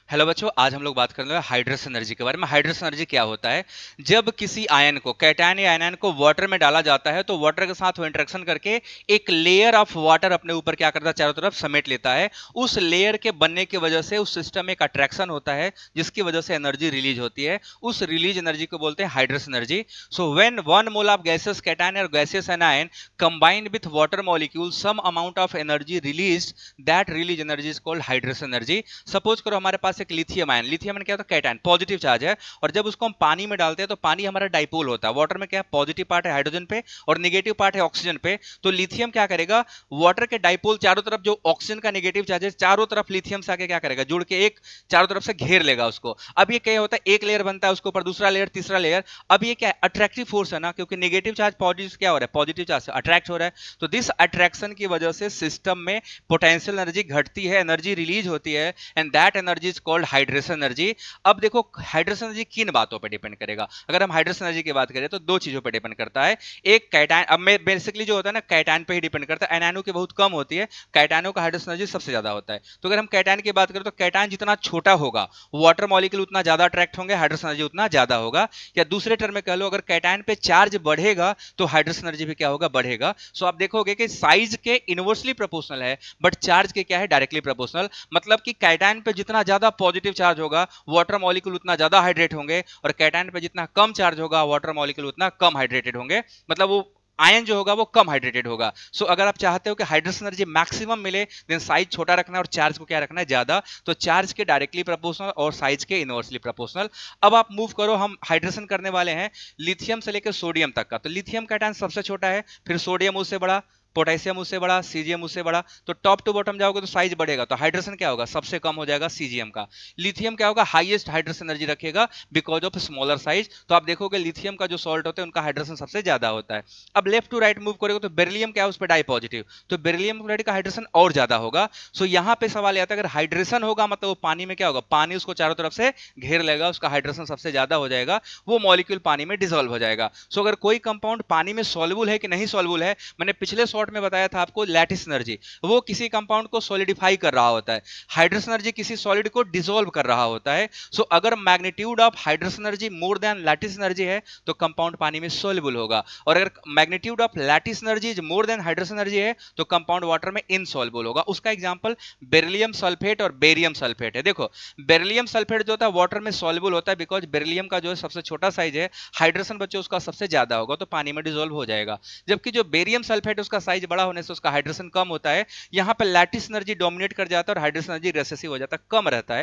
Hello बच्चों, आज हम लोग बात करने वाले हाइड्रोजन एनर्जी के बारे में। हाइड्रोजन एनर्जी क्या होता है? जब किसी आयन को, कैटायन या आयन को वाटर में डाला जाता है तो वाटर के साथ वो इंटरेक्शन करके एक लेयर ऑफ वाटर अपने ऊपर क्या करता है, चारों तरफ समेट लेता है। उस लेयर के बनने की वजह से उस सिस्टम में एक अट्रैक्शन होता है जिसकी वजह से एनर्जी रिलीज होती है। उस रिलीज एनर्जी को बोलते हैं hydrogen energy. So when one mole of gases cation और gases anion combined with water molecule some amount of energy released, that release energy is called hydrogen energy। Suppose करो हमारे पास एक लिथियम आयन, लिथियम आयन क्या होता है? Cation, positive charge है, और जब उसको हम पानी में डालते हैं तो पानी हमारा डाइपोल होता है। वाटर में क्या है? पॉजिटिव पार्ट है हाइड्रोजन पे और नेगेटिव पार्ट है ऑक्सीजन पे। तो लिथियम क्या करेगा? वाटर के डाइपोल चारों तरफ जो ऑक्सीजन का नेगेटिव चार्ज है चारों तरफ लिथियम से आके क्या करेगा? जुड़ के एक चारों तरफ से घेर लेगा उसको। अब ये क्या होता है? एक लेयर बनता है, उसके ऊपर दूसरा लेयर, तीसरा लेयर। अब ये क्या है? अट्रैक्टिव फोर्स है ना, क्योंकि नेगेटिव चार्ज पॉजिटिव क्या हो रहा है? पॉजिटिव चार्ज से अट्रैक्ट हो रहा है। तो दिस अट्रैक्शन की वजह से सिस्टम में पोटेंशियल एनर्जी घटती है, एनर्जी रिलीज होती है, and that energy is called hydrogen energy. अब देखो हाइड्रोजन एनर्जी किन बातों पे डिपेंड करेगा? अगर हम हाइड्रोजन एनर्जी की बात करें तो दो चीजों पे डिपेंड करता है। एक कैटायन, अब मैं बेसिकली जो होता है ना, कैटायन पे ही डिपेंड करता है। एनायनों की बहुत कम होती है, कैटायनों का हाइड्रोजन एनर्जी सबसे ज्यादा होता है। तो अगर हम कैटायन की बात करें तो कैटायन जितना छोटा होगा वाटर मॉलिक्यूल उतना ज्यादा अट्रैक्ट होंगे, हाइड्रोजन एनर्जी उतना ज्यादा होगा। या दूसरे टर्म में कह लो, अगर कैटायन पे चार्ज बढ़ेगा तो हाइड्रोजन एनर्जी भी क्या होगा? बढ़ेगा। सो आप देखोगे कि साइज के इनवर्सली प्रोपोर्शनल है बट चार्ज के क्या है? Directly proportional. मतलब कि कैटायन पे जितना ज्यादा पॉजिटिव चार्ज होगा वाटर मॉलिक्यूल उतना ज्यादा हाइड्रेट होंगे, और कैटायन पे जितना कम चार्ज होगा वाटर मॉलिक्यूल उतना कम हाइड्रेटेड होंगे। मतलब वो आयन जो होगा वो कम हाइड्रेटेड होगा। सो अगर आप चाहते हो कि हाइड्रोजन एनर्जी मैक्सिमम मिले, देन साइज छोटा रखना है और चार्ज को क्या रखना है? ज्यादा। तो चार्ज के डायरेक्टली प्रोपोर्शनल और साइज के इनवर्सली प्रोपोर्शनल। अब आप मूव करो, हम हाइड्रोजन करने वाले हैं लिथियम से लेकर सोडियम तक का। तो लिथियम कैटायन सबसे छोटा है, फिर सोडियम उससे बड़ा, पोटेशियम उससे बड़ा, सीजियम उससे बड़ा। तो टॉप टू बॉटम जाओगे तो साइज बढ़ेगा, तो हाइड्रोजन क्या होगा? सबसे कम हो जाएगा, सीजियम का। लिथियम क्या होगा? हाईएस्ट हाइड्रोजन एनर्जी रखेगा बिकॉज ऑफ स्मॉलर साइज। तो आप देखोगे लिथियम का जो सॉल्ट होता है उनका हाइड्रोजन सबसे ज्यादा होता है। अब लेफ्ट टू राइट मूव करोगे तो बेरिलियम क्या है? उस पर डाई पॉजिटिव, तो बेरिलियम का हाइड्रोजन और ज्यादा होगा। सो यहां पे सवाल आता है, अगर हाइड्रोजन होगा मतलब वो पानी में क्या होगा? पानी उसको चारों तरफ से घेर लेगा, उसका हाइड्रोजन सबसे ज्यादा हो जाएगा, वो मॉलिक्यूल पानी में डिसॉल्व हो जाएगा। सो अगर कोई कंपाउंड पानी में सॉल्युबल है कि नहीं सॉल्युबल है, मैंने पिछले शॉर्ट में बताया था आपको, लैटिस एनर्जी, वो किसी कंपाउंड को सॉलिडिफाई कर रहा होता है। हाइड्रोजन एनर्जी किसी सॉलिड को डिसॉल्व कर रहा होता है। सो अगर magnitude of hydrogen energy more than lattice energy है तो कंपाउंड पानी में सॉल्युबल होगा, और अगर magnitude of lattice energy is more than hydrogen energy है तो कंपाउंड वाटर में इनसॉल्युबल होगा। उसका एग्जांपल बेरिलियम सल्फेट और बेरियम सल्फेट है। देखो बेरिलियम सल्फेट जो होता है वाटर में सॉल्युबल होता है बिकॉज बेरिलियम का जो है सबसे छोटा साइज है, हाइड्रोजन बच्चों उसका सबसे ज्यादा होगा तो पानी में डिसॉल्व हो जाएगा। जबकि जो बेरियम सल्फेट उसका साइज बड़ा होने से उसका हाइड्रोजन कम होता है। यहां पर लैटिस एनर्जी डोमिनेट कर जाता है और हाइड्रोजन एनर्जी रेसेसिव हो जाता है, कम रहता है।